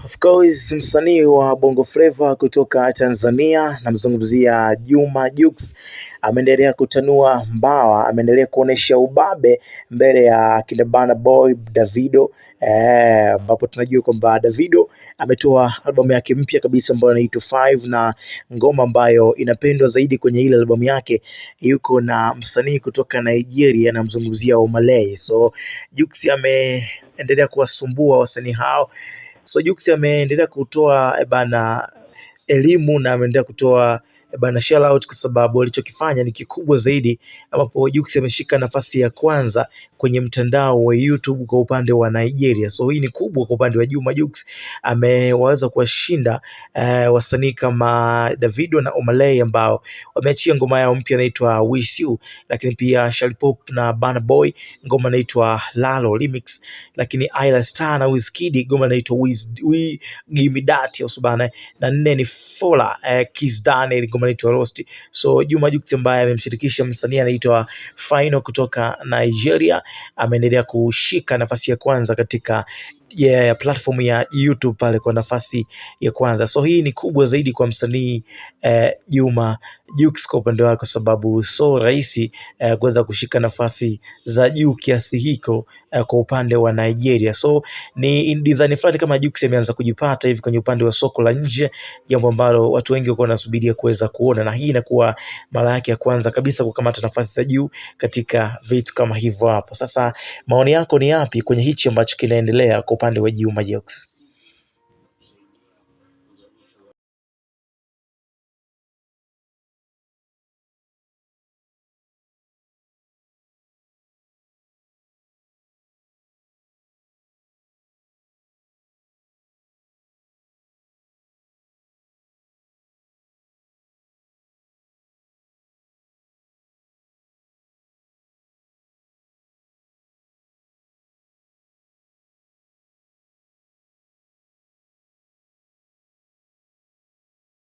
Of course msanii wa Bongo Flava kutoka Tanzania namzungumzia Juma Jux ameendelea kutanua mbawa, ameendelea kuonesha ubabe mbele ya kina Burna Boy, Davido, ambapo tunajua kwamba Davido ametoa albamu yake mpya kabisa ambayo inaitwa 5, na ngoma ambayo inapendwa zaidi kwenye ile albamu yake yuko na msanii kutoka Nigeria namzungumzia Omalay. So Jux ameendelea kuwasumbua wasanii hao. So Jux ameendelea kutoa elimu na ameendelea kutoa shout out kwa sababu alichokifanya ni kikubwa zaidi, ambapo Jux ameshika nafasi ya kwanza kwenye mtandao wa YouTube kwa upande wa Nigeria. So hii ni kubwa kwa upande wa Juma Jux, ameweza kuwashinda wasanii kama Davido na Omalay ambao wameachia ngoma yao mpya inaitwa Wish You, lakini pia Shalpop na Burna Boy ngoma inaitwa Lalo Remix, lakini Ayra Starr na Wizkid ngoma inaitwa We Give Me That usubana, na nne ni Fola Kiss Daniel ngoma inaitwa Roast. So Juma Jux ambaye amemshirikisha msanii anaitwa Final kutoka Nigeria ameendelea kushika nafasi ya kwanza katika platform ya YouTube pale kwa nafasi ya kwanza. So hii ni kubwa zaidi kwa msanii Juma Jux kwa upande wake, kwa sababu so rahisi kuweza kushika nafasi za juu kiasi hiko kwa upande wa Nigeria. So ni design fulani kama Jux ameanza kujipata hivi kwenye upande wa soko la nje, jambo ambalo watu wengi wako wanasubiria kuweza kuona, na hii inakuwa mara yake ya kwanza kabisa kukamata nafasi za juu katika vitu kama hivyo hapo. Sasa maoni yako ni yapi kwenye hichi ambacho kinaendelea kwa upande wa Juma Jux?